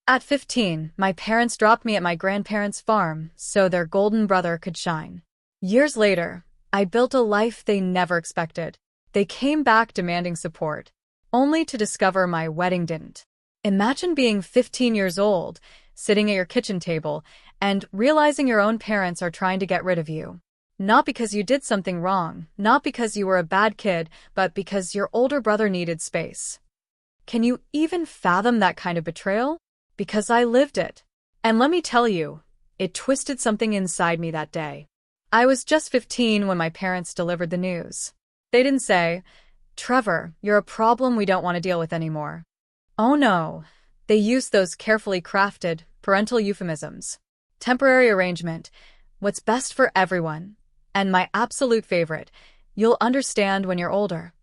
At 15, my parents dropped me at my grandparents' farm so their golden brother could shine. Years later, I built a life they never expected. They came back demanding support, only to discover my wedding didn't. Imagine being 15 years old, sitting at your kitchen table, and realizing your own parents are trying to get rid of you. Not because you did something wrong, not because you were a bad kid, but because your older brother needed space. Can you even fathom that kind of betrayal? Because I lived it. And let me tell you, it twisted something inside me that day. I was just 15 when my parents delivered the news. They didn't say, "Trevor, you're a problem we don't want to deal with anymore." Oh no. They used those carefully crafted, parental euphemisms. Temporary arrangement, what's best for everyone, and my absolute favorite, you'll understand when you're older.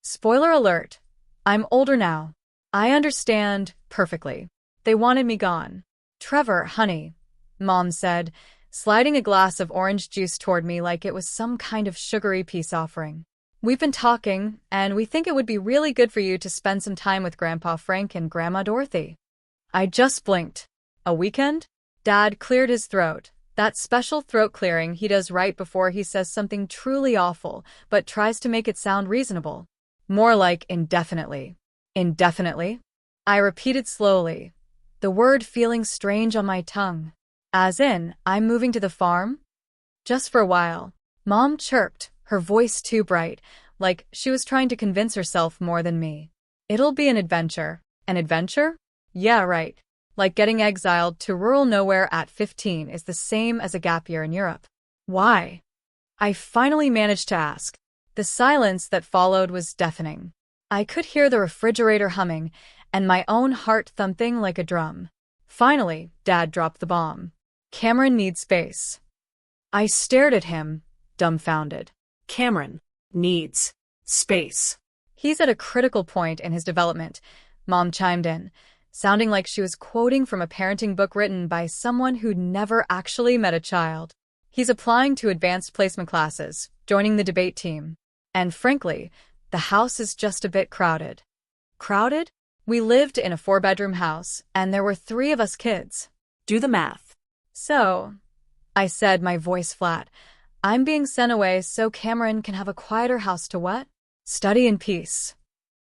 Spoiler alert, I'm older now. I understand perfectly. They wanted me gone. "Trevor, honey," Mom said, sliding a glass of orange juice toward me like it was some kind of sugary peace offering. "We've been talking, and we think it would be really good for you to spend some time with Grandpa Frank and Grandma Dorothy." I just blinked. A weekend? Dad cleared his throat. That special throat clearing he does right before he says something truly awful, but tries to make it sound reasonable. More like indefinitely. Indefinitely? I repeated slowly, the word feeling strange on my tongue. As in, I'm moving to the farm? Just for a while. Mom chirped, her voice too bright, like she was trying to convince herself more than me. "It'll be an adventure." An adventure? Yeah, right. Like getting exiled to rural nowhere at 15 is the same as a gap year in Europe. Why? I finally managed to ask. The silence that followed was deafening. I could hear the refrigerator humming and my own heart thumping like a drum. Finally, Dad dropped the bomb. "Cameron needs space." I stared at him, dumbfounded. Cameron needs space. "He's at a critical point in his development," Mom chimed in, sounding like she was quoting from a parenting book written by someone who'd never actually met a child. "He's applying to advanced placement classes, joining the debate team. And frankly, the house is just a bit crowded." Crowded? We lived in a 4-bedroom house, and there were 3 of us kids. Do the math. "So," I said, my voice flat, "I'm being sent away so Cameron can have a quieter house to what? Study in peace."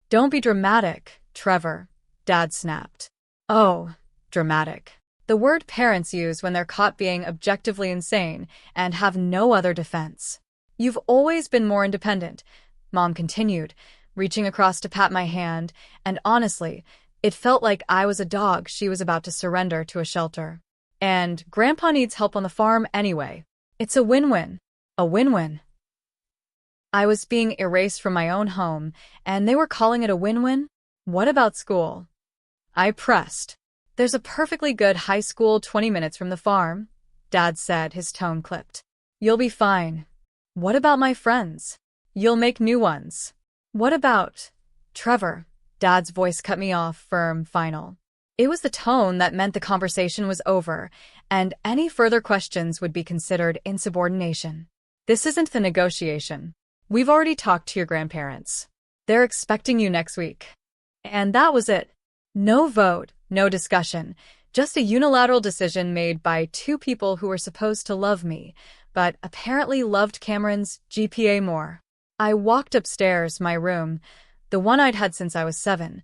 "Don't be dramatic, Trevor," Dad snapped. "Oh, dramatic." The word parents use when they're caught being objectively insane and have no other defense. "You've always been more independent," Mom continued, reaching across to pat my hand, and honestly, it felt like I was a dog she was about to surrender to a shelter. "And Grandpa needs help on the farm anyway. It's a win-win." A win-win. I was being erased from my own home, and they were calling it a win-win? What about school? I pressed. "There's a perfectly good high school 20 minutes from the farm," Dad said, his tone clipped. "You'll be fine." "What about my friends?" "You'll make new ones." "What about Trevor?" Dad's voice cut me off, firm, final. It was the tone that meant the conversation was over, and any further questions would be considered insubordination. "This isn't the negotiation. We've already talked to your grandparents. They're expecting you next week." And that was it. No vote, no discussion, just a unilateral decision made by 2 people who were supposed to love me, but apparently loved Cameron's GPA more. I walked upstairs, my room, the one I'd had since I was 7,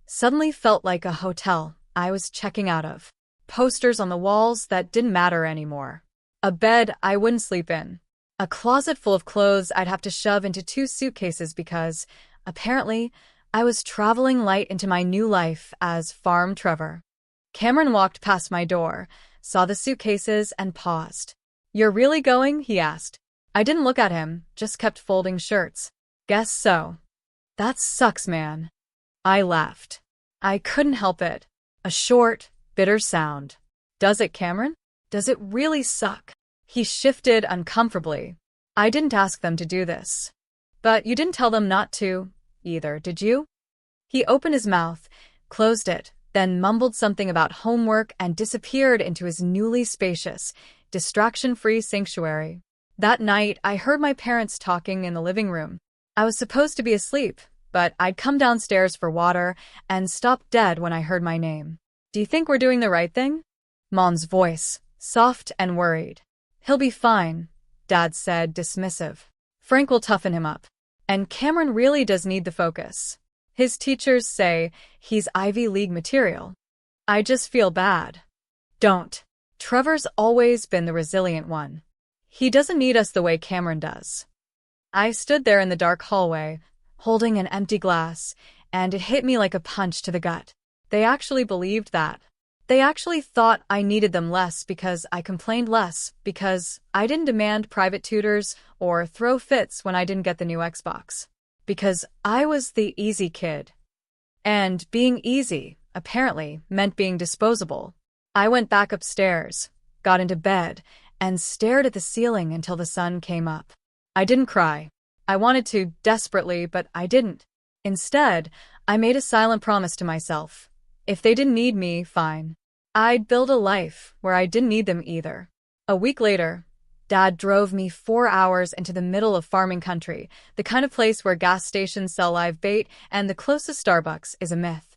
suddenly felt like a hotel I was checking out of. Posters on the walls that didn't matter anymore. A bed I wouldn't sleep in. A closet full of clothes I'd have to shove into 2 suitcases because, apparently, I was traveling light into my new life as Farm Trevor. Cameron walked past my door, saw the suitcases, and paused. "You're really going?" he asked. I didn't look at him, just kept folding shirts. "Guess so." "That sucks, man." I laughed. I couldn't help it. A short, bitter sound. "Does it, Cameron? Does it really suck?" He shifted uncomfortably. "I didn't ask them to do this. But you didn't tell them not to, either, did you?" He opened his mouth, closed it, then mumbled something about homework and disappeared into his newly spacious, distraction-free sanctuary. That night, I heard my parents talking in the living room. I was supposed to be asleep, but I'd come downstairs for water and stopped dead when I heard my name. Do you think we're doing the right thing? Mom's voice, soft and worried. He'll be fine, Dad said, dismissive. Frank will toughen him up. And Cameron really does need the focus. His teachers say he's Ivy League material. I just feel bad. Don't. Trevor's always been the resilient one. He doesn't need us the way Cameron does. I stood there in the dark hallway, holding an empty glass, and it hit me like a punch to the gut. They actually believed that. They actually thought I needed them less because I complained less, because I didn't demand private tutors or throw fits when I didn't get the new Xbox. Because I was the easy kid. And being easy, apparently, meant being disposable. I went back upstairs, got into bed, and stared at the ceiling until the sun came up. I didn't cry. I wanted to, desperately, but I didn't. Instead, I made a silent promise to myself. If they didn't need me, fine. I'd build a life where I didn't need them either. A week later, Dad drove me 4 hours into the middle of farming country, the kind of place where gas stations sell live bait and the closest Starbucks is a myth.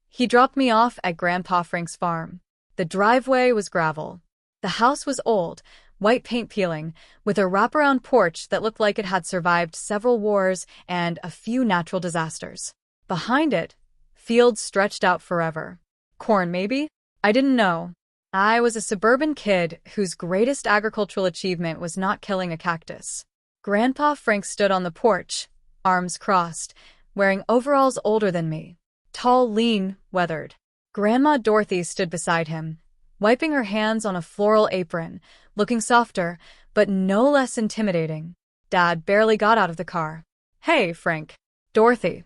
He dropped me off at Grandpa Frank's farm. The driveway was gravel. The house was old, white paint peeling, with a wraparound porch that looked like it had survived several wars and a few natural disasters. Behind it, fields stretched out forever. Corn, maybe? I didn't know. I was a suburban kid whose greatest agricultural achievement was not killing a cactus. Grandpa Frank stood on the porch, arms crossed, wearing overalls older than me. Tall, lean, weathered. Grandma Dorothy stood beside him, wiping her hands on a floral apron, looking softer, but no less intimidating. Dad barely got out of the car. Hey, Frank. Dorothy.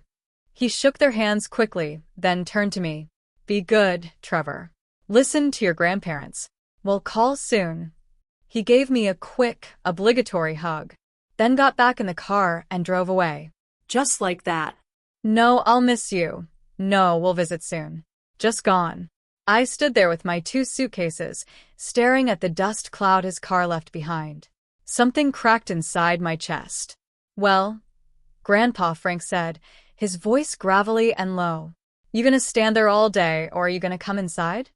He shook their hands quickly, then turned to me. Be good, Trevor. Listen to your grandparents. We'll call soon. He gave me a quick, obligatory hug, then got back in the car and drove away. Just like that. No, I'll miss you. No, we'll visit soon. Just gone. I stood there with my 2 suitcases, staring at the dust cloud his car left behind. Something cracked inside my chest. Well, Grandpa Frank said, his voice gravelly and low. You gonna stand there all day, or are you gonna come inside?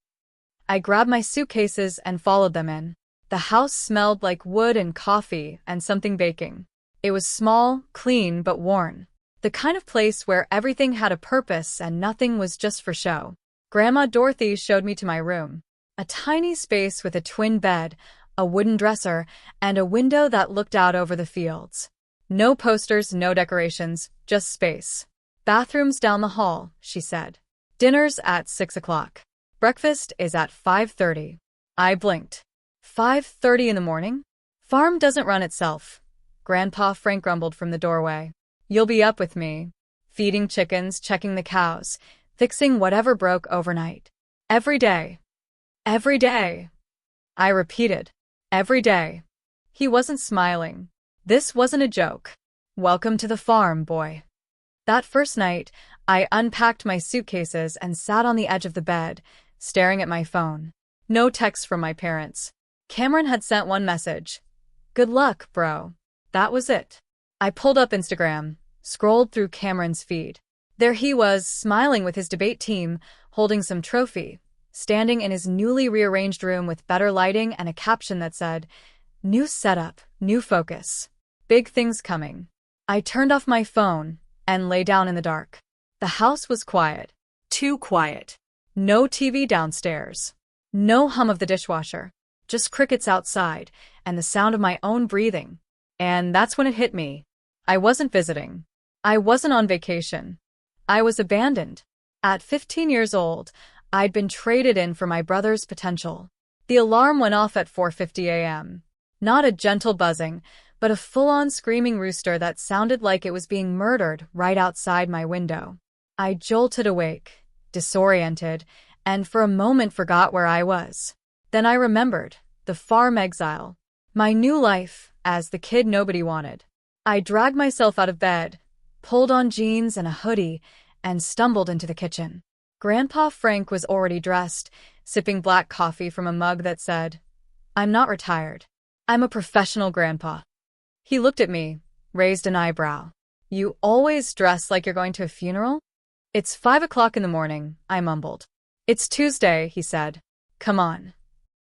I grabbed my suitcases and followed them in. The house smelled like wood and coffee and something baking. It was small, clean, but worn. The kind of place where everything had a purpose and nothing was just for show. Grandma Dorothy showed me to my room. A tiny space with a twin bed, a wooden dresser, and a window that looked out over the fields. No posters, no decorations, just space. Bathrooms down the hall, she said. Dinner's at 6 o'clock. Breakfast is at 5:30. I blinked. 5:30 in the morning? Farm doesn't run itself. Grandpa Frank grumbled from the doorway. You'll be up with me. Feeding chickens, checking the cows, fixing whatever broke overnight. Every day. Every day. I repeated. Every day. He wasn't smiling. This wasn't a joke. Welcome to the farm, boy. That first night, I unpacked my suitcases and sat on the edge of the bed, staring at my phone. No text from my parents. Cameron had sent one message. Good luck, bro. That was it. I pulled up Instagram, scrolled through Cameron's feed. There he was, smiling with his debate team, holding some trophy, standing in his newly rearranged room with better lighting and a caption that said, New setup, new focus. Big things coming. I turned off my phone and lay down in the dark. The house was quiet. Too quiet. No TV downstairs. No hum of the dishwasher. Just crickets outside and the sound of my own breathing. And that's when it hit me. I wasn't visiting. I wasn't on vacation. I was abandoned. At 15 years old, I'd been traded in for my brother's potential. The alarm went off at 4:50 a.m. Not a gentle buzzing, but a full-on screaming rooster that sounded like it was being murdered right outside my window. I jolted awake, disoriented, and for a moment forgot where I was. Then I remembered the farm exile, my new life as the kid nobody wanted. I dragged myself out of bed, pulled on jeans and a hoodie, and stumbled into the kitchen. Grandpa Frank was already dressed, sipping black coffee from a mug that said, I'm not retired. I'm a professional grandpa. He looked at me, raised an eyebrow. You always dress like you're going to a funeral? It's 5 o'clock in the morning, I mumbled. It's Tuesday, he said. Come on.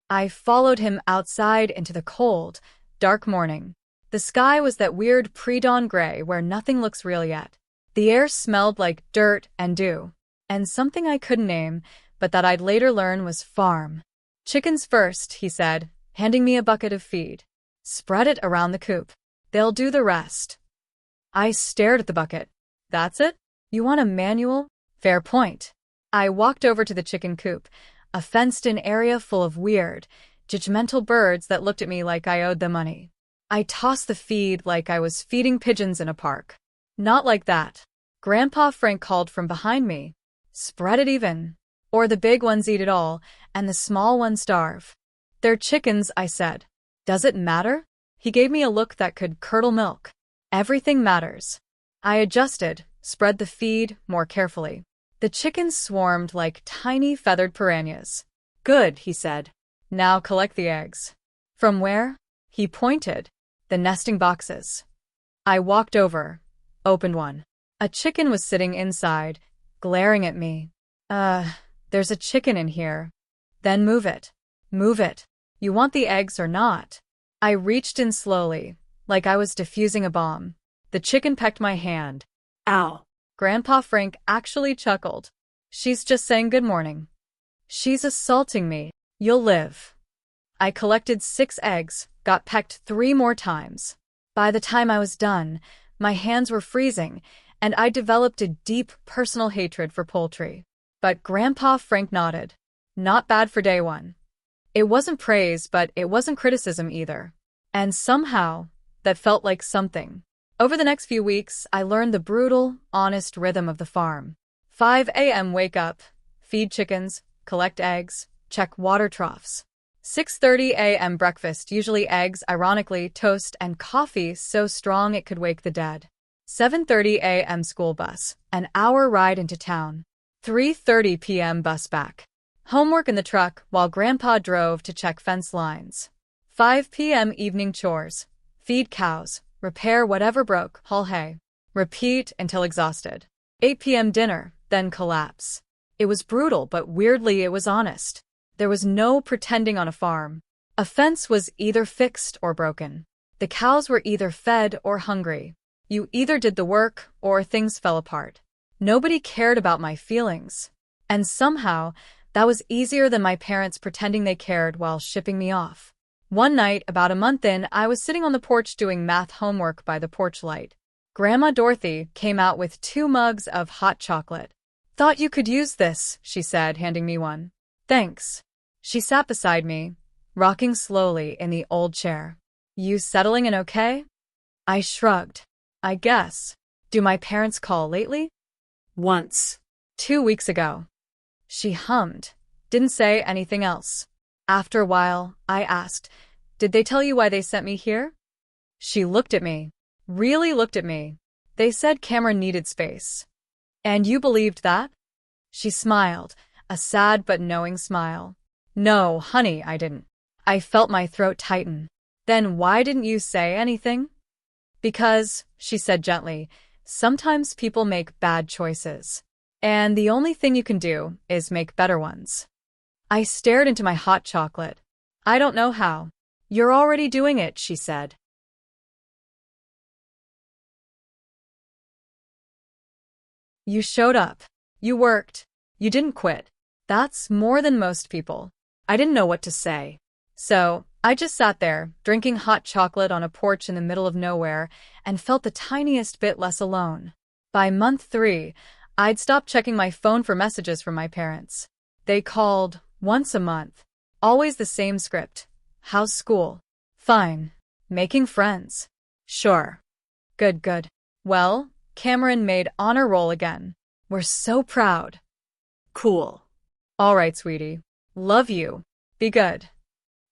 I followed him outside into the cold, dark morning. The sky was that weird pre-dawn gray where nothing looks real yet. The air smelled like dirt and dew, and something I couldn't name, but that I'd later learn was farm. Chickens first, he said, handing me a bucket of feed. Spread it around the coop. They'll do the rest. I stared at the bucket. That's it? You want a manual? Fair point. I walked over to the chicken coop, a fenced-in area full of weird, judgmental birds that looked at me like I owed them money. I tossed the feed like I was feeding pigeons in a park. Not like that. Grandpa Frank called from behind me. Spread it even. Or the big ones eat it all, and the small ones starve. They're chickens, I said. Does it matter? He gave me a look that could curdle milk. Everything matters. I adjusted, spread the feed more carefully. The chickens swarmed like tiny feathered piranhas. Good, he said. Now collect the eggs. From where? He pointed. The nesting boxes. I walked over, opened one. A chicken was sitting inside, glaring at me. There's a chicken in here. Then move it. Move it. You want the eggs or not? I reached in slowly, like I was defusing a bomb. The chicken pecked my hand. Ow. Grandpa Frank actually chuckled. She's just saying good morning. She's assaulting me. You'll live. I collected 6 eggs, got pecked 3 more times. By the time I was done, my hands were freezing, and I developed a deep personal hatred for poultry. But Grandpa Frank nodded. Not bad for day one. It wasn't praise, but it wasn't criticism either. And somehow, that felt like something. Over the next few weeks, I learned the brutal, honest rhythm of the farm. 5 a.m. wake up, feed chickens, collect eggs, check water troughs. 6:30 a.m. breakfast, usually eggs, ironically, toast, and coffee so strong it could wake the dead. 7:30 a.m. school bus, an hour ride into town. 3:30 p.m. bus back. Homework in the truck while Grandpa drove to check fence lines. 5 p.m. evening chores. Feed cows, repair whatever broke, haul hay. Repeat until exhausted. 8 p.m. dinner, then collapse. It was brutal, but weirdly it was honest. There was no pretending on a farm. A fence was either fixed or broken. The cows were either fed or hungry. You either did the work or things fell apart. Nobody cared about my feelings. And somehow, that was easier than my parents pretending they cared while shipping me off. One night, about a month in, I was sitting on the porch doing math homework by the porch light. Grandma Dorothy came out with 2 mugs of hot chocolate. Thought you could use this, she said, handing me one. Thanks. She sat beside me, rocking slowly in the old chair. You settling in okay? I shrugged. I guess. Do my parents call lately? Once. 2 weeks ago. She hummed. Didn't say anything else. After a while, I asked, did they tell you why they sent me here? She looked at me. Really looked at me. They said Cameron needed space. And you believed that? She smiled, a sad but knowing smile. No, honey, I didn't. I felt my throat tighten. Then why didn't you say anything? Because, she said gently, sometimes people make bad choices. And the only thing you can do is make better ones. I stared into my hot chocolate. I don't know how. You're already doing it, she said. You showed up. You worked. You didn't quit. That's more than most people. I didn't know what to say. So, I just sat there, drinking hot chocolate on a porch in the middle of nowhere, and felt the tiniest bit less alone. By month 3, I'd stopped checking my phone for messages from my parents. They called once a month. Always the same script. How's school? Fine. Making friends? Sure. Good, good. Well, Cameron made honor roll again. We're so proud. Cool. All right, sweetie. Love you. Be good.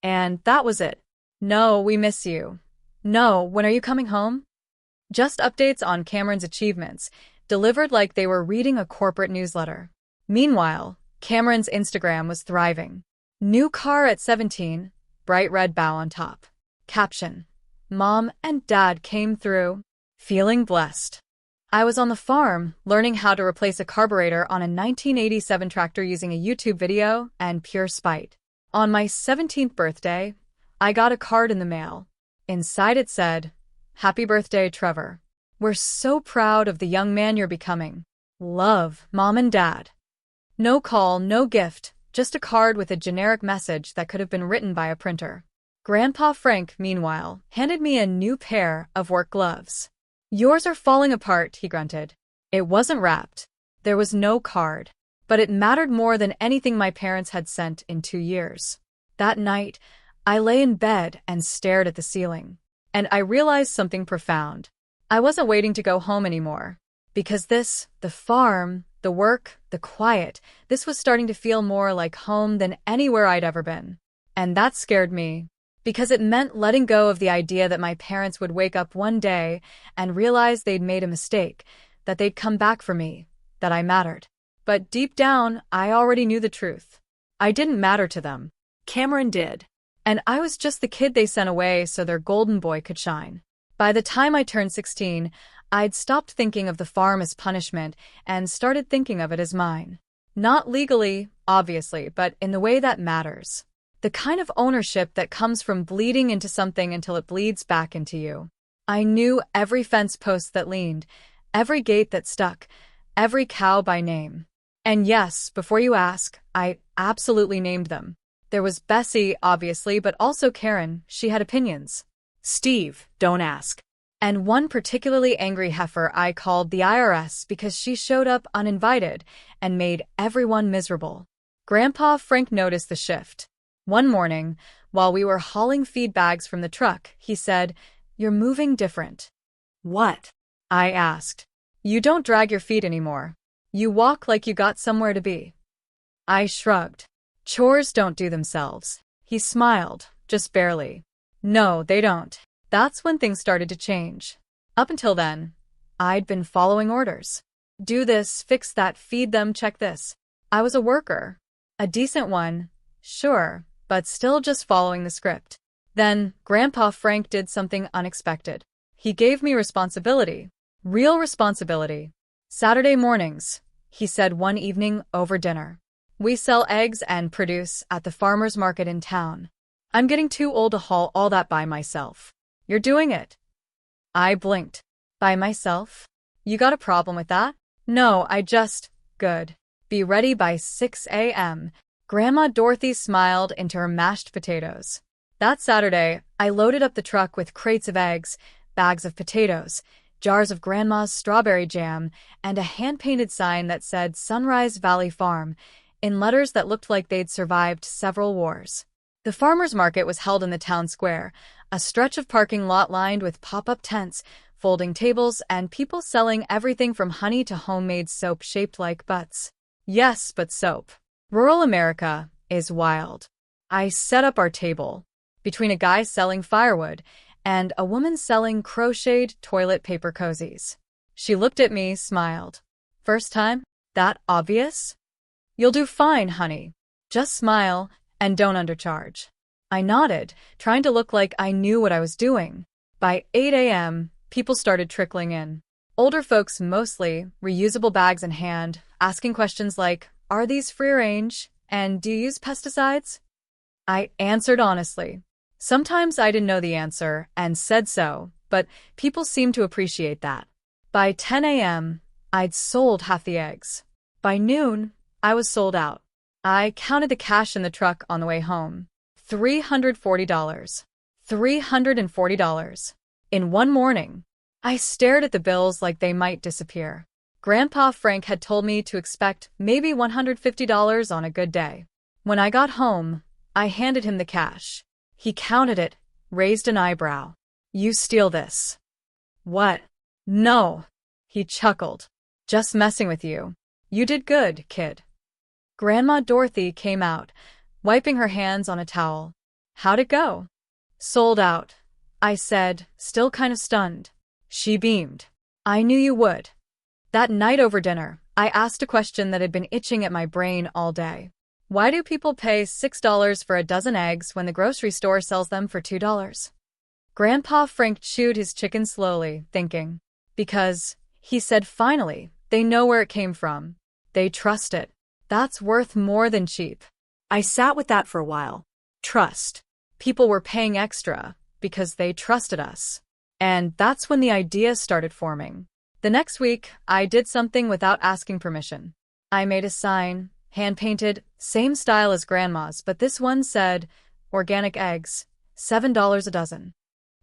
And that was it. No, we miss you. No, when are you coming home? Just updates on Cameron's achievements, delivered like they were reading a corporate newsletter. Meanwhile, Cameron's Instagram was thriving. New car at 17, bright red bow on top. Caption: Mom and Dad came through. Feeling blessed. I was on the farm, learning how to replace a carburetor on a 1987 tractor using a YouTube video and pure spite. On my 17th birthday, I got a card in the mail. Inside it said, "Happy birthday, Trevor. We're so proud of the young man you're becoming. Love, Mom and Dad." No call, no gift, just a card with a generic message that could have been written by a printer. Grandpa Frank, meanwhile, handed me a new pair of work gloves. "Yours are falling apart," he grunted. It wasn't wrapped. There was no card. But it mattered more than anything my parents had sent in 2 years. That night, I lay in bed and stared at the ceiling. And I realized something profound. I wasn't waiting to go home anymore. Because this, the farm, the work, the quiet, this was starting to feel more like home than anywhere I'd ever been. And that scared me. Because it meant letting go of the idea that my parents would wake up one day and realize they'd made a mistake, that they'd come back for me, that I mattered. But deep down, I already knew the truth. I didn't matter to them. Cameron did. And I was just the kid they sent away so their golden boy could shine. By the time I turned 16, I'd stopped thinking of the farm as punishment and started thinking of it as mine. Not legally, obviously, but in the way that matters. The kind of ownership that comes from bleeding into something until it bleeds back into you. I knew every fence post that leaned, every gate that stuck, every cow by name. And yes, before you ask, I absolutely named them. There was Bessie, obviously, but also Karen. She had opinions. Steve, don't ask. And one particularly angry heifer I called the IRS because she showed up uninvited and made everyone miserable. Grandpa Frank noticed the shift. One morning, while we were hauling feed bags from the truck, he said, "You're moving different." What? I asked. "You don't drag your feet anymore. You walk like you got somewhere to be." I shrugged. "Chores don't do themselves." He smiled, just barely. "No, they don't." That's when things started to change. Up until then, I'd been following orders. Do this, fix that, feed them, check this. I was a worker. A decent one, sure, but still just following the script. Then, Grandpa Frank did something unexpected. He gave me responsibility. Real responsibility. "Saturday mornings," he said one evening over dinner. "We sell eggs and produce at the farmer's market in town. I'm getting too old to haul all that by myself. You're doing it." I blinked. "By myself? You got a problem with that?" "No, good. Be ready by 6 a.m. Grandma Dorothy smiled into her mashed potatoes. That Saturday, I loaded up the truck with crates of eggs, bags of potatoes, jars of Grandma's strawberry jam, and a hand-painted sign that said Sunrise Valley Farm, in letters that looked like they'd survived several wars. The farmer's market was held in the town square, a stretch of parking lot lined with pop-up tents, folding tables, and people selling everything from honey to homemade soap shaped like butts. Yes, but soap. Rural America is wild. I set up our table, between a guy selling firewood and a woman selling crocheted toilet paper cozies. She looked at me, smiled. "First time? That obvious?" "You'll do fine, honey. Just smile and don't undercharge." I nodded, trying to look like I knew what I was doing. By 8 a.m., people started trickling in. Older folks mostly, reusable bags in hand, asking questions like, "Are these free-range? And do you use pesticides?" I answered honestly. Sometimes I didn't know the answer and said so, but people seemed to appreciate that. By 10 a.m., I'd sold half the eggs. By noon, I was sold out. I counted the cash in the truck on the way home. $340. $340. In one morning. I stared at the bills like they might disappear. Grandpa Frank had told me to expect maybe $150 on a good day. When I got home, I handed him the cash. He counted it, raised an eyebrow. "You steal this." "What?" "No." He chuckled. "Just messing with you. You did good, kid." Grandma Dorothy came out, wiping her hands on a towel. "How'd it go?" "Sold out," I said, still kind of stunned. She beamed. "I knew you would." That night over dinner, I asked a question that had been itching at my brain all day. Why do people pay $6 for a dozen eggs when the grocery store sells them for $2? Grandpa Frank chewed his chicken slowly, thinking. Because, He said finally, they know where it came from. They trust it. That's worth more than cheap. I sat with that for a while. Trust. People were paying extra because they trusted us. And that's when the idea started forming. The next week, I did something without asking permission. I made a sign, hand-painted, same style as Grandma's, but this one said, "Organic eggs, $7 a dozen."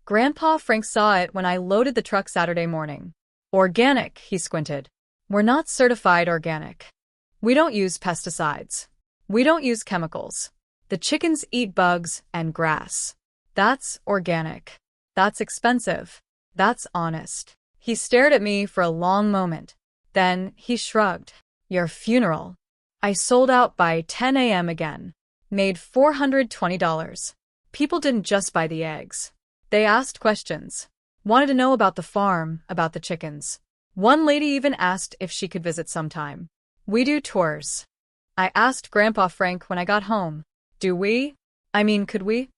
Grandpa Frank saw it when I loaded the truck Saturday morning. Organic, he squinted. We're not certified organic. We don't use pesticides. We don't use chemicals. The chickens eat bugs and grass. That's organic. That's expensive. That's honest. He stared at me for a long moment. Then he shrugged. Your funeral. I sold out by 10 a.m. again. Made $420. People didn't just buy the eggs. They asked questions. Wanted to know about the farm, about the chickens. One lady even asked if she could visit sometime. We do tours. I asked Grandpa Frank when I got home. Do we? Could we?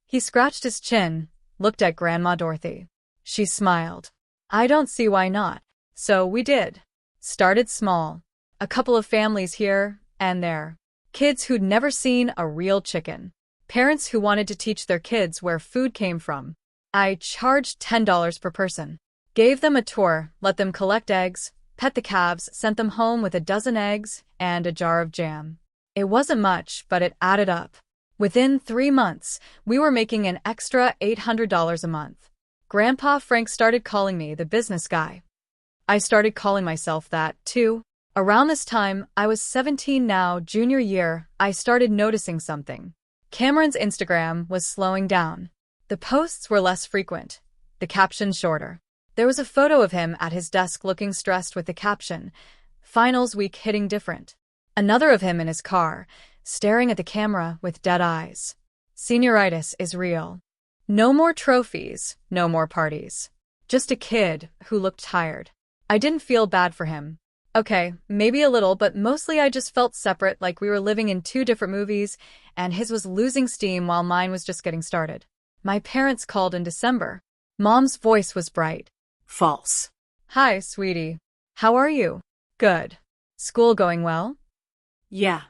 He scratched his chin, looked at Grandma Dorothy. She smiled. I don't see why not. So we did. Started small. A couple of families here and there. Kids who'd never seen a real chicken. Parents who wanted to teach their kids where food came from. I charged $10 per person. Gave them a tour, let them collect eggs, pet the calves, sent them home with a dozen eggs and a jar of jam. It wasn't much, but it added up. Within 3 months, we were making an extra $800 a month. Grandpa Frank started calling me the business guy. I started calling myself that, too. Around this time, I was 17 now, junior year, I started noticing something. Cameron's Instagram was slowing down. The posts were less frequent, the captions shorter. There was a photo of him at his desk looking stressed with the caption, "Finals week hitting different." Another of him in his car, staring at the camera with dead eyes. Senioritis is real. No more trophies, no more parties. Just a kid who looked tired. I didn't feel bad for him. Okay, maybe a little, but mostly I just felt separate, like we were living in 2 different movies, and his was losing steam while mine was just getting started. My parents called in December. Mom's voice was bright. False. Hi, sweetie. How are you? Good. School going well? Yeah.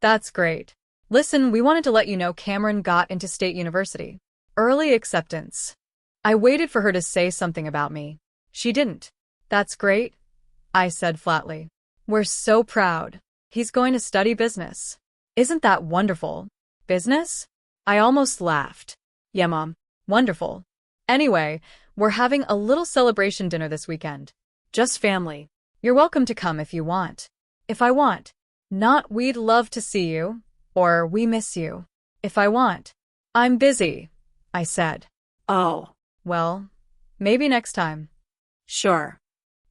That's great. Listen, we wanted to let you know Cameron got into State University. Early acceptance. I waited for her to say something about me. She didn't. That's great, I said flatly. We're so proud. He's going to study business. Isn't that wonderful? Business? I almost laughed. Yeah, Mom. Wonderful. Anyway, we're having a little celebration dinner this weekend. Just family. You're welcome to come if you want. If I want. Not we'd love to see you, or we miss you. If I want. I'm busy, I said. Oh. Well, maybe next time. Sure.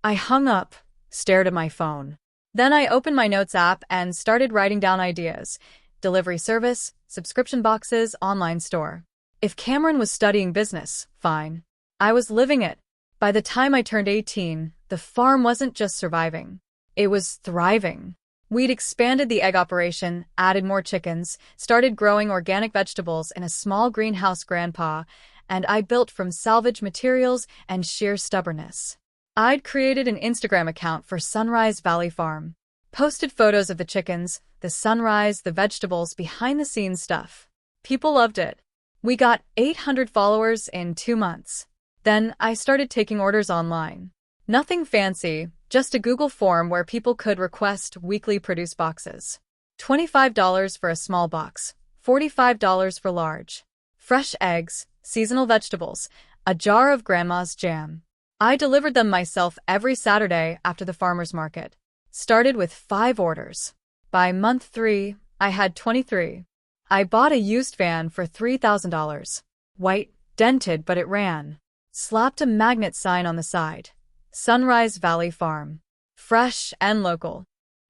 I hung up, stared at my phone. Then I opened my notes app and started writing down ideas. Delivery service, subscription boxes, online store. If Cameron was studying business, fine. I was living it. By the time I turned 18, the farm wasn't just surviving. It was thriving. We'd expanded the egg operation, added more chickens, started growing organic vegetables in a small greenhouse Grandpa, and I built from salvage materials and sheer stubbornness. I'd created an Instagram account for Sunrise Valley Farm. Posted photos of the chickens, the sunrise, the vegetables, behind-the-scenes stuff. People loved it. We got 800 followers in 2 months. Then I started taking orders online. Nothing fancy, just a Google form where people could request weekly produce boxes. $25 for a small box, $45 for large. Fresh eggs, seasonal vegetables, a jar of Grandma's jam. I delivered them myself every Saturday after the farmer's market. Started with 5 orders. By month 3, I had 23. I bought a used van for $3,000. White, dented, but it ran. Slapped a magnet sign on the side. Sunrise Valley Farm. Fresh and local.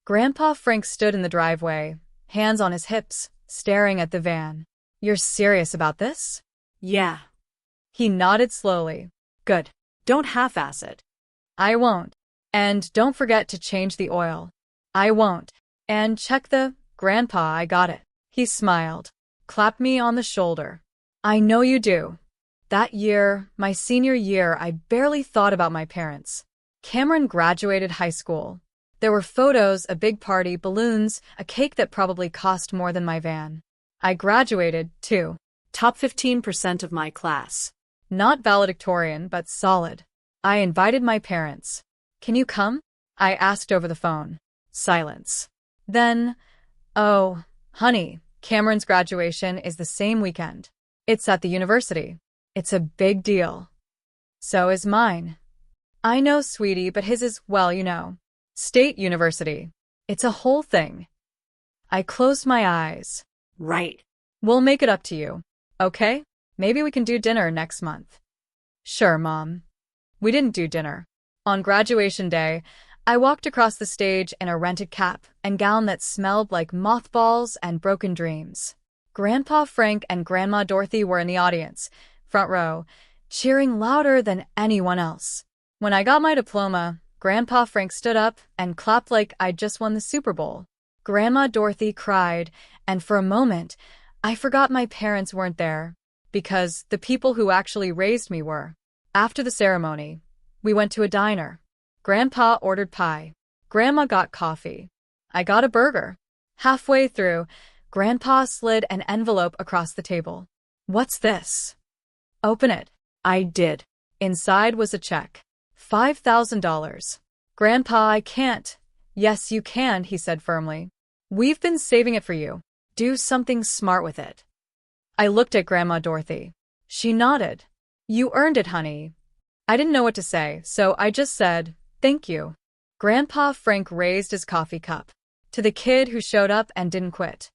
Grandpa Frank stood in the driveway, hands on his hips, staring at the van. You're serious about this? Yeah. He nodded slowly. Good. Don't half-ass it. I won't. And don't forget to change the oil. I won't. And check the, Grandpa, I got it. He smiled. Clapped me on the shoulder. I know you do. That year, my senior year, I barely thought about my parents. Cameron graduated high school. There were photos, a big party, balloons, a cake that probably cost more than my van. I graduated, too. Top 15% of my class. Not valedictorian, but solid. I invited my parents. Can you come? I asked over the phone. Silence. Then, oh, honey, Cameron's graduation is the same weekend. It's at the university. It's a big deal. So is mine. I know, sweetie, but his is, well, you know, State University. It's a whole thing. I closed my eyes. Right. We'll make it up to you. Okay? Maybe we can do dinner next month. Sure, Mom. We didn't do dinner. On graduation day, I walked across the stage in a rented cap and gown that smelled like mothballs and broken dreams. Grandpa Frank and Grandma Dorothy were in the audience, front row, cheering louder than anyone else. When I got my diploma, Grandpa Frank stood up and clapped like I'd just won the Super Bowl. Grandma Dorothy cried, and for a moment, I forgot my parents weren't there, because the people who actually raised me were. After the ceremony, we went to a diner. Grandpa ordered pie. Grandma got coffee. I got a burger. Halfway through, Grandpa slid an envelope across the table. What's this? Open it. I did. Inside was a check. $5,000. Grandpa, I can't. Yes, you can, he said firmly. We've been saving it for you. Do something smart with it. I looked at Grandma Dorothy. She nodded. You earned it, honey. I didn't know what to say, so I just said, thank you. Grandpa Frank raised his coffee cup to the kid who showed up and didn't quit.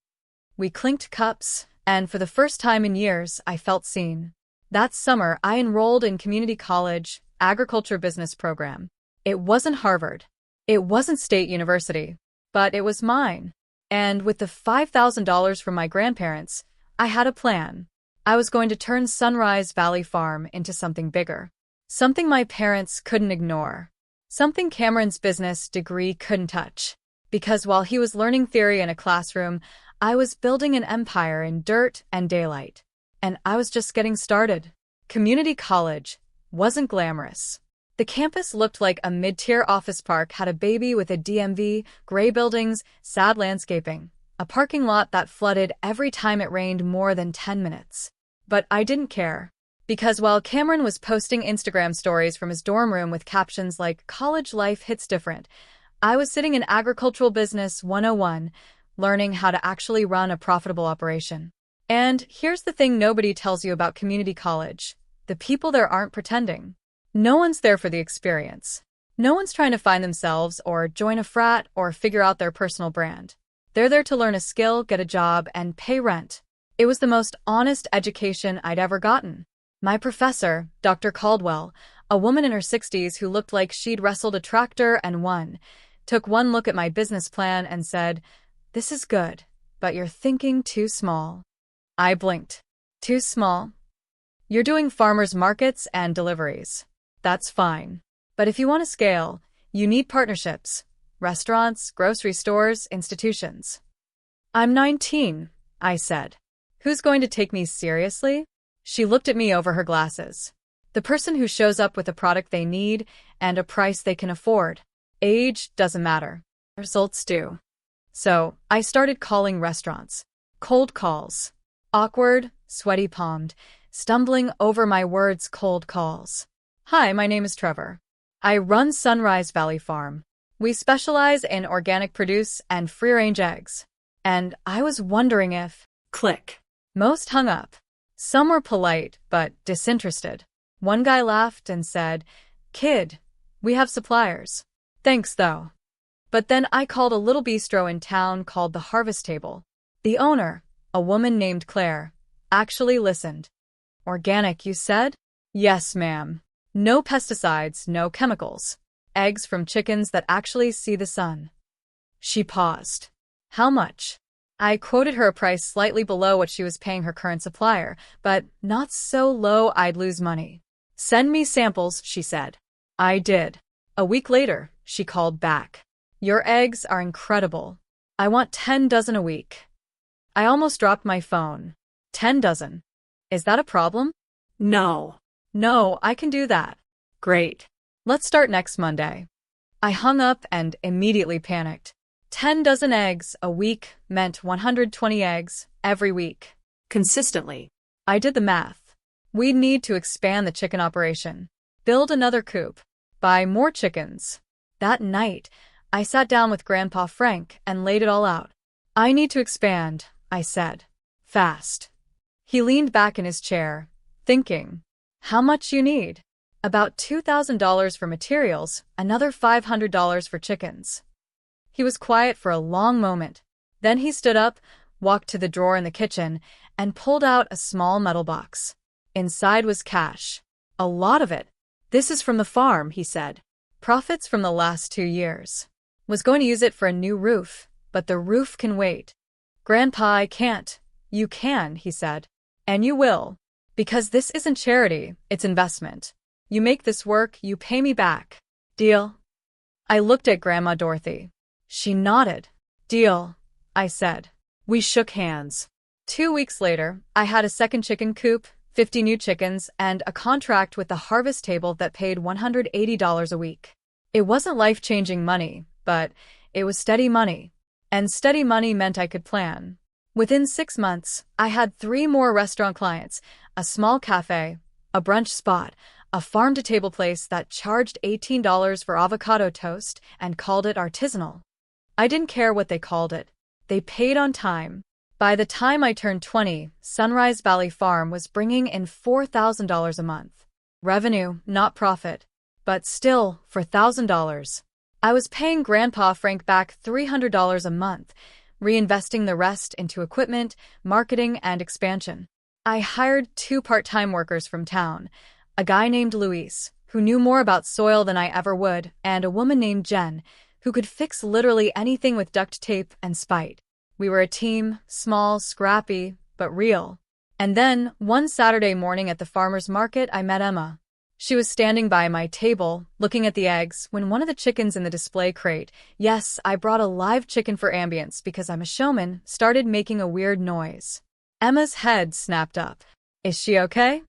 We clinked cups, and for the first time in years, I felt seen. That summer, I enrolled in community college, agriculture business program. It wasn't Harvard. It wasn't State University. But it was mine. And with the $5,000 from my grandparents, I had a plan. I was going to turn Sunrise Valley Farm into something bigger. Something my parents couldn't ignore. Something Cameron's business degree couldn't touch. Because while he was learning theory in a classroom, I was building an empire in dirt and daylight. And I was just getting started. Community college wasn't glamorous. The campus looked like a mid-tier office park had a baby with a DMV, gray buildings, sad landscaping, a parking lot that flooded every time it rained more than 10 minutes. But I didn't care. Because while Cameron was posting Instagram stories from his dorm room with captions like, "College life hits different," I was sitting in Agricultural Business 101, learning how to actually run a profitable operation. And here's the thing nobody tells you about community college. The people there aren't pretending. No one's there for the experience. No one's trying to find themselves or join a frat or figure out their personal brand. They're there to learn a skill, get a job, and pay rent. It was the most honest education I'd ever gotten. My professor, Dr. Caldwell, a woman in her 60s who looked like she'd wrestled a tractor and won, took one look at my business plan and said, "This is good, but you're thinking too small." I blinked. Too small? You're doing farmers markets and deliveries. That's fine. But if you want to scale, you need partnerships. Restaurants, grocery stores, institutions. I'm 19, I said. Who's going to take me seriously? She looked at me over her glasses. The person who shows up with a product they need and a price they can afford. Age doesn't matter. Results do. So, I started calling restaurants. Cold calls. Awkward, sweaty-palmed, stumbling over my words, cold calls. Hi, my name is Trevor. I run Sunrise Valley Farm. We specialize in organic produce and free-range eggs. And I was wondering if... Click. Most hung up. Some were polite, but disinterested. One guy laughed and said, "Kid, we have suppliers. Thanks, though." But then I called a little bistro in town called the Harvest Table. The owner, a woman named Claire, actually listened. "Organic, you said?" "Yes, ma'am. No pesticides, no chemicals. Eggs from chickens that actually see the sun." She paused. "How much?" I quoted her a price slightly below what she was paying her current supplier, but not so low I'd lose money. "Send me samples," she said. I did. A week later, she called back. "Your eggs are incredible. I want 10 dozen a week." I almost dropped my phone. 10 dozen. Is that a problem? No. No, I can do that. Great. Let's start next Monday. I hung up and immediately panicked. 10 dozen eggs a week meant 120 eggs every week. Consistently. I did the math. We'd need to expand the chicken operation, build another coop, buy more chickens. That night, I sat down with Grandpa Frank and laid it all out. I need to expand, I said. Fast. He leaned back in his chair, thinking. How much you need? About $2,000 for materials, another $500 for chickens. He was quiet for a long moment. Then he stood up, walked to the drawer in the kitchen, and pulled out a small metal box. Inside was cash. A lot of it. This is from the farm, he said. Profits from the last 2 years. Was going to use it for a new roof, but the roof can wait. Grandpa, I can't. You can, he said. And you will. Because this isn't charity, it's investment. You make this work, you pay me back. Deal? I looked at Grandma Dorothy. She nodded. Deal, I said. We shook hands. 2 weeks later, I had a second chicken coop, 50 new chickens, and a contract with the harvest table that paid $180 a week. It wasn't life-changing money, but it was steady money. And steady money meant I could plan. Within 6 months, I had 3 more restaurant clients, a small cafe, a brunch spot, a farm-to-table place that charged $18 for avocado toast and called it artisanal. I didn't care what they called it. They paid on time. By the time I turned 20, Sunrise Valley Farm was bringing in $4,000 a month. Revenue, not profit. But still, for $1,000. I was paying Grandpa Frank back $300 a month, reinvesting the rest into equipment, marketing, and expansion. I hired 2 part-time workers from town, a guy named Luis, who knew more about soil than I ever would, and a woman named Jen, who could fix literally anything with duct tape and spite. We were a team, small, scrappy, but real. And then, one Saturday morning at the farmer's market, I met Emma. She was standing by my table, looking at the eggs, when one of the chickens in the display crate, yes, I brought a live chicken for ambience because I'm a showman, started making a weird noise. Emma's head snapped up. Is she okay?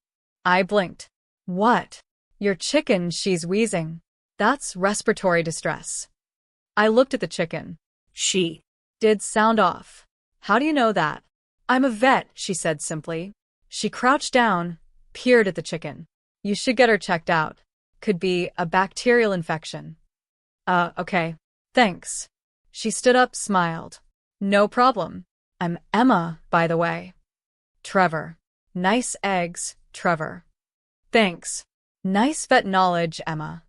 I blinked. What? Your chicken, she's wheezing. That's respiratory distress. I looked at the chicken. She did sound off. How do you know that? I'm a vet, she said simply. She crouched down, peered at the chicken. You should get her checked out. Could be a bacterial infection. Okay. Thanks. She stood up, smiled. No problem. I'm Emma, by the way. Trevor. Nice eggs, Trevor. Thanks. Nice vet knowledge, Emma.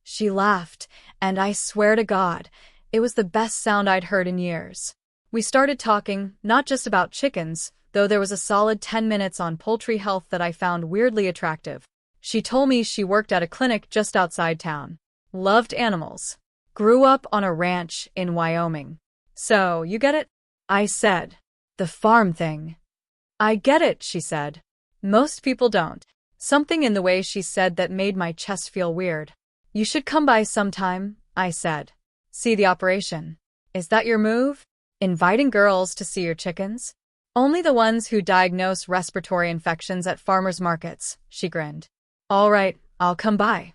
She laughed, and I swear to God, it was the best sound I'd heard in years. We started talking, not just about chickens, though there was a solid 10 minutes on poultry health that I found weirdly attractive. She told me she worked at a clinic just outside town. Loved animals. Grew up on a ranch in Wyoming. So, you get it? I said. The farm thing. I get it, she said. Most people don't. Something in the way she said that made my chest feel weird. You should come by sometime, I said. See the operation. Is that your move? Inviting girls to see your chickens? Only the ones who diagnose respiratory infections at farmers markets, she grinned. All right, I'll come by.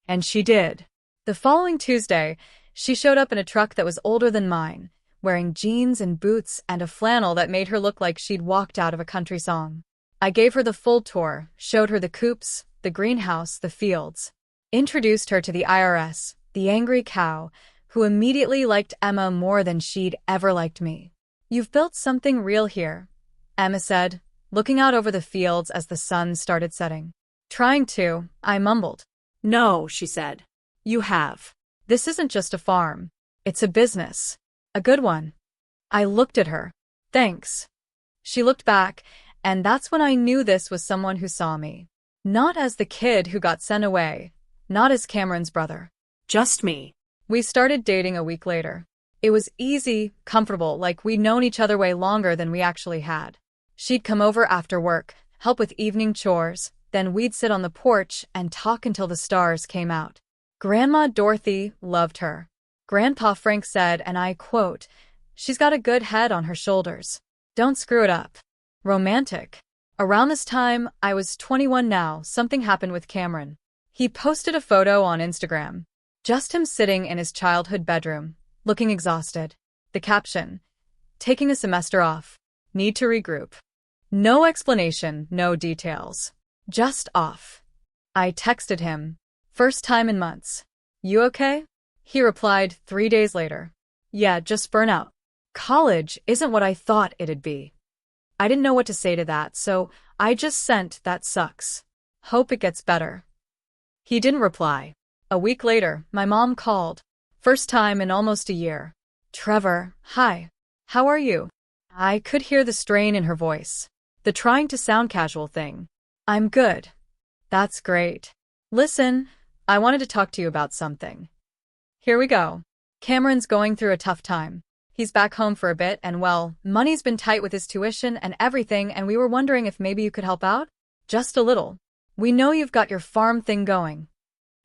And she did. The following Tuesday, she showed up in a truck that was older than mine, wearing jeans and boots and a flannel that made her look like she'd walked out of a country song. I gave her the full tour, showed her the coops, the greenhouse, the fields. Introduced her to the IRS, the angry cow, who immediately liked Emma more than she'd ever liked me. You've built something real here, Emma said, looking out over the fields as the sun started setting. Trying to, I mumbled. No, she said. You have. This isn't just a farm. It's a business. A good one. I looked at her. Thanks. She looked back, and that's when I knew this was someone who saw me. Not as the kid who got sent away. Not as Cameron's brother. Just me. We started dating a week later. It was easy, comfortable, like we'd known each other way longer than we actually had. She'd come over after work, help with evening chores, then we'd sit on the porch and talk until the stars came out. Grandma Dorothy loved her. Grandpa Frank said, and I quote, "She's got a good head on her shoulders. Don't screw it up." Romantic. Around this time, I was 21 now, something happened with Cameron. He posted a photo on Instagram. Just him sitting in his childhood bedroom, looking exhausted. The caption, taking a semester off. Need to regroup. No explanation, no details. Just off. I texted him. First time in months. You okay? He replied 3 days later. Yeah, just burnout. College isn't what I thought it'd be. I didn't know what to say to that, so I just sent that sucks. Hope it gets better. He didn't reply. A week later, my mom called. First time in almost a year. Trevor, hi. How are you? I could hear the strain in her voice. The trying to sound casual thing. I'm good. That's great. Listen, I wanted to talk to you about something. Here we go. Cameron's going through a tough time. He's back home for a bit and well, money's been tight with his tuition and everything and we were wondering if maybe you could help out? Just a little. We know you've got your farm thing going.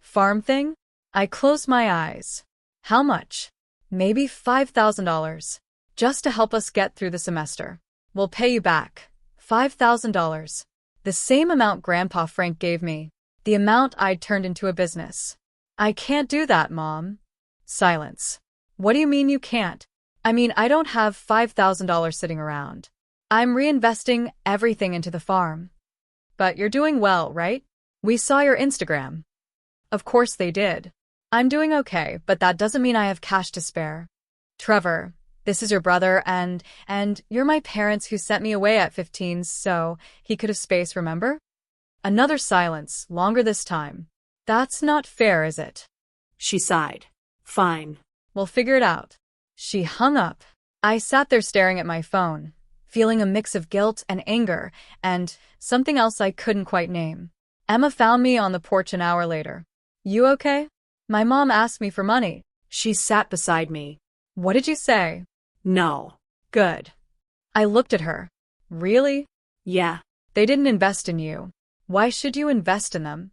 Farm thing? I closed my eyes. How much? Maybe $5,000. Just to help us get through the semester. We'll pay you back. $5,000. The same amount Grandpa Frank gave me. The amount I'd turned into a business. I can't do that, Mom. Silence. What do you mean you can't? I mean, I don't have $5,000 sitting around. I'm reinvesting everything into the farm. But you're doing well, right? We saw your Instagram. Of course they did. I'm doing okay, but that doesn't mean I have cash to spare. Trevor, this is your brother and you're my parents who sent me away at 15 so he could have space, remember? Another silence, longer this time. That's not fair, is it? She sighed. Fine. We'll figure it out. She hung up. I sat there staring at my phone, feeling a mix of guilt and anger, and something else I couldn't quite name. Emma found me on the porch an hour later. You okay? My mom asked me for money. She sat beside me. What did you say? No. Good. I looked at her. Really? Yeah. They didn't invest in you. Why should you invest in them?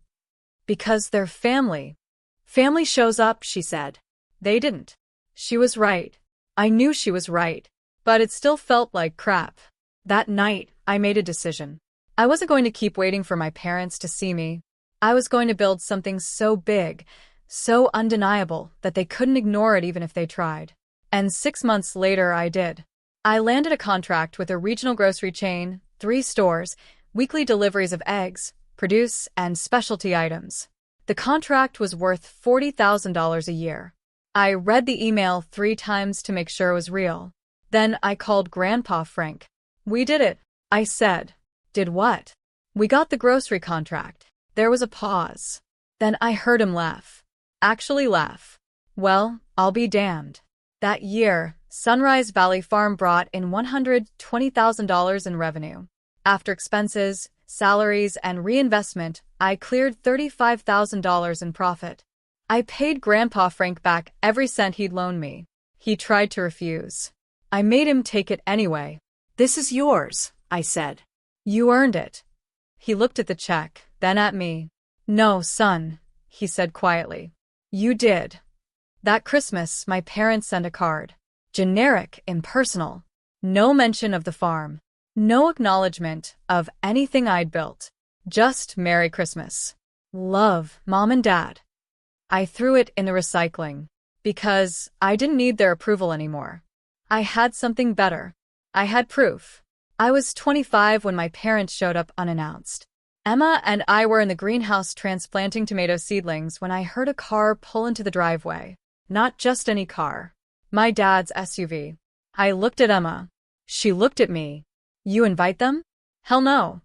Because they're family. Family shows up, she said. They didn't. She was right. I knew she was right. But it still felt like crap. That night, I made a decision. I wasn't going to keep waiting for my parents to see me. I was going to build something so big, so undeniable, that they couldn't ignore it even if they tried. And 6 months later, I did. I landed a contract with a regional grocery chain, 3 stores, weekly deliveries of eggs, produce, and specialty items. The contract was worth $40,000 a year. I read the email 3 times to make sure it was real. Then I called Grandpa Frank. We did it, I said. Did what? We got the grocery contract. There was a pause. Then I heard him laugh. Actually laugh. Well, I'll be damned. That year, Sunrise Valley Farm brought in $120,000 in revenue. After expenses, salaries, and reinvestment, I cleared $35,000 in profit. I paid Grandpa Frank back every cent he'd loaned me. He tried to refuse. I made him take it anyway. This is yours, I said. You earned it. He looked at the check, then at me. No, son, he said quietly. You did. That Christmas, my parents sent a card. Generic, impersonal. No mention of the farm. No acknowledgement of anything I'd built. Just Merry Christmas. Love, Mom and Dad. I threw it in the recycling. Because I didn't need their approval anymore. I had something better. I had proof. I was 25 when my parents showed up unannounced. Emma and I were in the greenhouse transplanting tomato seedlings when I heard a car pull into the driveway. Not just any car. My dad's SUV. I looked at Emma. She looked at me. You invite them? Hell no.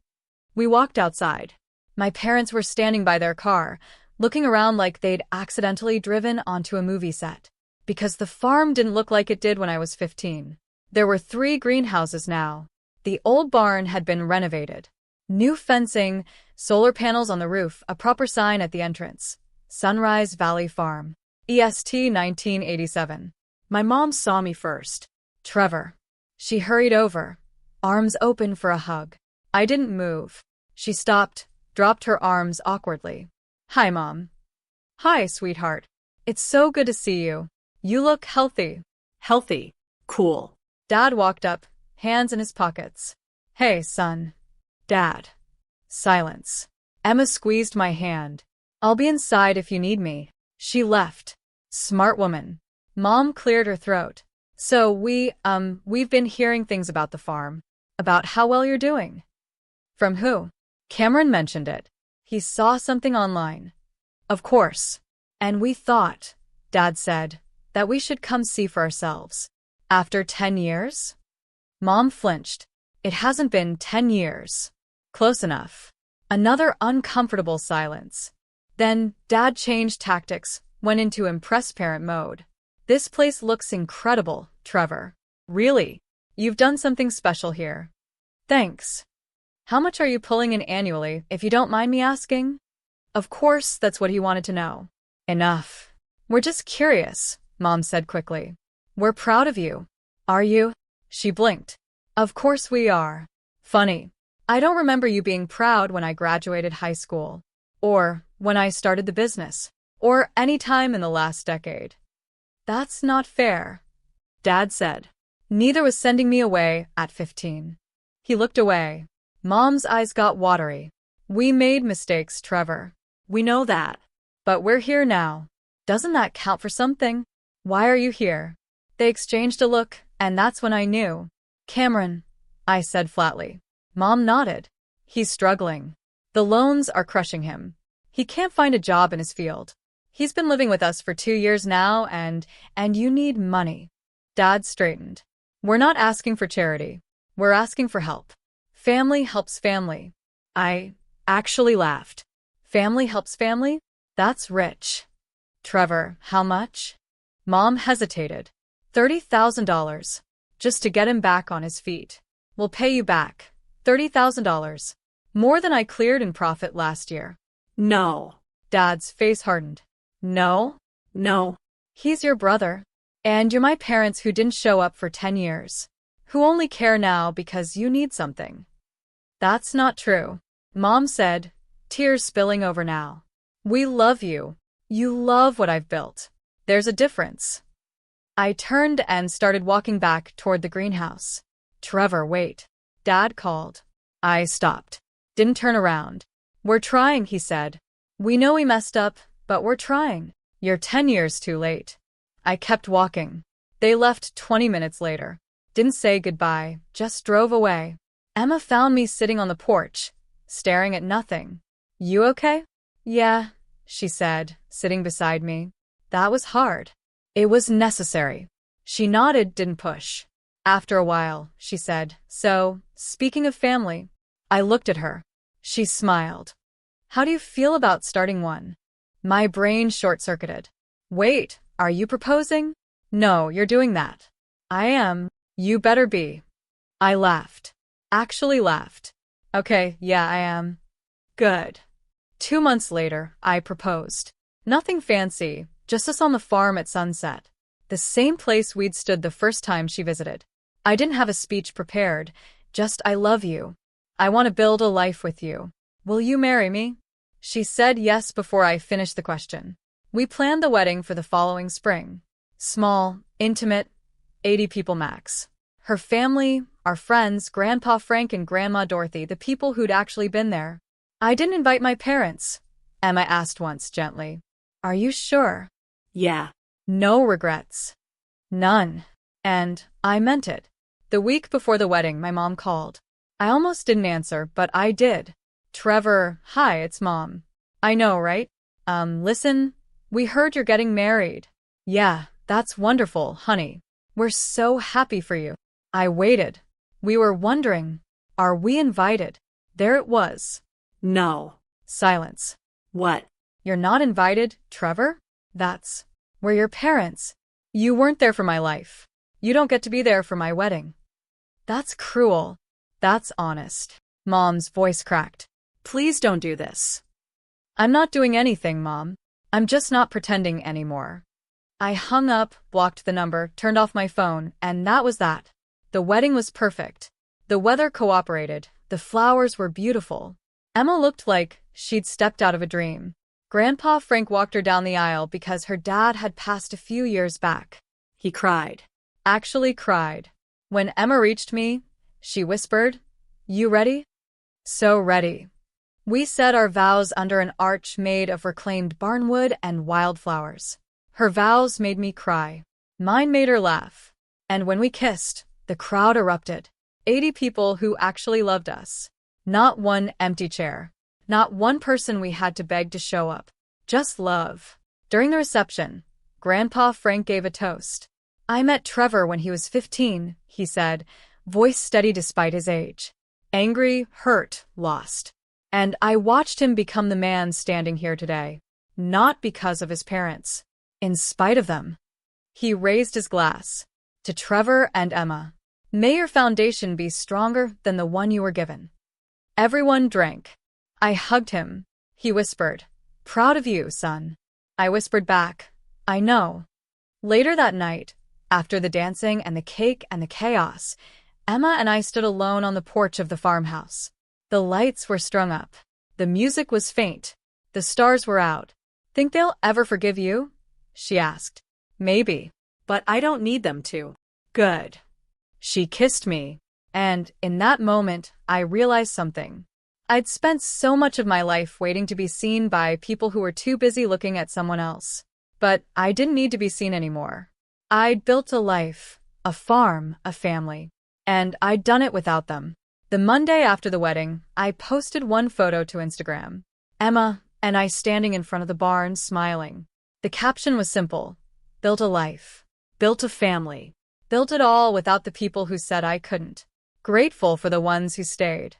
We walked outside. My parents were standing by their car, looking around like they'd accidentally driven onto a movie set. Because the farm didn't look like it did when I was 15. There were 3 greenhouses now. The old barn had been renovated. New fencing, solar panels on the roof, a proper sign at the entrance. Sunrise Valley Farm. EST 1987. My mom saw me first. Trevor. She hurried over, arms open for a hug. I didn't move. She stopped, dropped her arms awkwardly. Hi, Mom. Hi, sweetheart. It's so good to see you. You look healthy. Healthy. Cool. Dad walked up, hands in his pockets. Hey, son. Dad. Silence. Emma squeezed my hand. I'll be inside if you need me. She left. Smart woman. Mom cleared her throat. So we've been hearing things about the farm. About how well you're doing. From who? Cameron mentioned it. He saw something online. Of course. And we thought, Dad said, that we should come see for ourselves. After 10 years? Mom flinched. It hasn't been 10 years. Close enough. Another uncomfortable silence. Then, Dad changed tactics, went into impress parent mode. This place looks incredible, Trevor. Really? You've done something special here. Thanks. How much are you pulling in annually, if you don't mind me asking? Of course, that's what he wanted to know. Enough. We're just curious, Mom said quickly. We're proud of you. Are you? She blinked. Of course we are. Funny. I don't remember you being proud when I graduated high school. Or when I started the business. Or any time in the last decade. That's not fair, Dad said. Neither was sending me away at 15. He looked away. Mom's eyes got watery. We made mistakes, Trevor. We know that. But we're here now. Doesn't that count for something? Why are you here? They exchanged a look, and that's when I knew. Cameron, I said flatly. Mom nodded. He's struggling. The loans are crushing him. He can't find a job in his field. He's been living with us for 2 years now, and you need money. Dad straightened. We're not asking for charity. We're asking for help. Family helps family. I actually laughed. Family helps family? That's rich. Trevor, how much? Mom hesitated. $30,000. Just to get him back on his feet. We'll pay you back. $30,000. More than I cleared in profit last year. No. Dad's face hardened. No? No. He's your brother. And you're my parents who didn't show up for 10 years. Who only care now because you need something. That's not true, Mom said, tears spilling over now. We love you. You love what I've built. There's a difference. I turned and started walking back toward the greenhouse. Trevor, wait. Dad called. I stopped. Didn't turn around. We're trying, he said. We know we messed up, but we're trying. You're 10 years too late. I kept walking. They left 20 minutes later. Didn't say goodbye, just drove away. Emma found me sitting on the porch, staring at nothing. You okay? Yeah, she said, sitting beside me. That was hard. It was necessary. She nodded, didn't push. After a while, she said, so, speaking of family. I looked at her. She smiled. How do you feel about starting one? My brain short-circuited. Wait, are you proposing? No, you're doing that. I am. You better be. I laughed. Actually laughed. Okay, yeah, I am. Good. 2 months later, I proposed. Nothing fancy, just us on the farm at sunset. The same place we'd stood the first time she visited. I didn't have a speech prepared, just I love you. I want to build a life with you. Will you marry me? She said yes before I finished the question. We planned the wedding for the following spring. Small, intimate, 80 people max. Her family, our friends, Grandpa Frank and Grandma Dorothy, the people who'd actually been there. I didn't invite my parents, Emma asked once gently. Are you sure? Yeah. No regrets. None. And I meant it. The week before the wedding, my mom called. I almost didn't answer, but I did. Trevor, hi, it's Mom. I know, right? Listen, we heard you're getting married. Yeah, that's wonderful, honey. We're so happy for you. I waited. We were wondering, are we invited? There it was. No. Silence. What? You're not invited, Trevor? We're your parents. You weren't there for my life. You don't get to be there for my wedding. That's cruel. That's honest. Mom's voice cracked. Please don't do this. I'm not doing anything, Mom. I'm just not pretending anymore. I hung up, blocked the number, turned off my phone, and that was that. The wedding was perfect. The weather cooperated. The flowers were beautiful. Emma looked like she'd stepped out of a dream. Grandpa Frank walked her down the aisle because her dad had passed a few years back. He cried. Actually cried. When Emma reached me, she whispered, You ready? So ready. We said our vows under an arch made of reclaimed barnwood and wildflowers. Her vows made me cry. Mine made her laugh. And when we kissed, the crowd erupted. 80 people who actually loved us. Not one empty chair. Not one person we had to beg to show up. Just love. During the reception, Grandpa Frank gave a toast. I met Trevor when he was 15, he said, voice steady despite his age. Angry, hurt, lost. And I watched him become the man standing here today. Not because of his parents. In spite of them. He raised his glass. To Trevor and Emma. May your foundation be stronger than the one you were given. Everyone drank. I hugged him. He whispered, proud of you, son. I whispered back, I know. Later that night, after the dancing and the cake and the chaos, Emma and I stood alone on the porch of the farmhouse. The lights were strung up. The music was faint. The stars were out. Think they'll ever forgive you? She asked. Maybe. But I don't need them to. Good. She kissed me. And in that moment, I realized something. I'd spent so much of my life waiting to be seen by people who were too busy looking at someone else. But I didn't need to be seen anymore. I'd built a life, a farm, a family. And I'd done it without them. The Monday after the wedding, I posted one photo to Instagram. Emma and I standing in front of the barn, smiling. The caption was simple. Built a life. Built a family. Built it all without the people who said I couldn't. Grateful for the ones who stayed.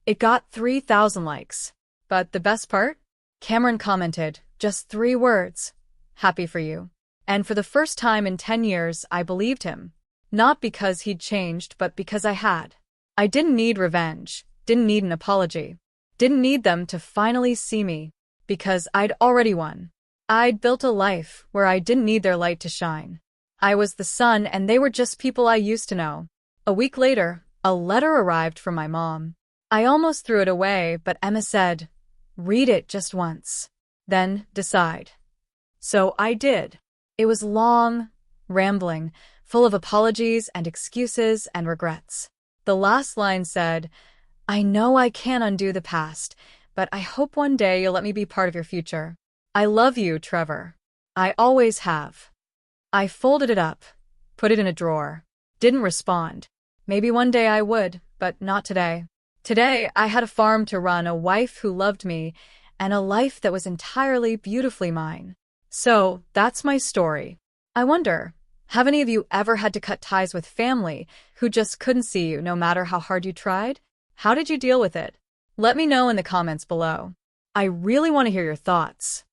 It got 3,000 likes. But the best part? Cameron commented, just 3 words. Happy for you. And for the first time in 10 years, I believed him. Not because he'd changed, but because I had. I didn't need revenge. Didn't need an apology. Didn't need them to finally see me. Because I'd already won. I'd built a life where I didn't need their light to shine. I was the sun and they were just people I used to know. A week later, a letter arrived from my mom. I almost threw it away, but Emma said, read it just once. Then decide. So I did. It was long, rambling, full of apologies and excuses and regrets. The last line said, I know I can't undo the past, but I hope one day you'll let me be part of your future. I love you, Trevor. I always have. I folded it up, put it in a drawer. Didn't respond. Maybe one day I would, but not today. Today, I had a farm to run, a wife who loved me, and a life that was entirely beautifully mine. So, that's my story. I wonder, have any of you ever had to cut ties with family who just couldn't see you no matter how hard you tried? How did you deal with it? Let me know in the comments below. I really want to hear your thoughts.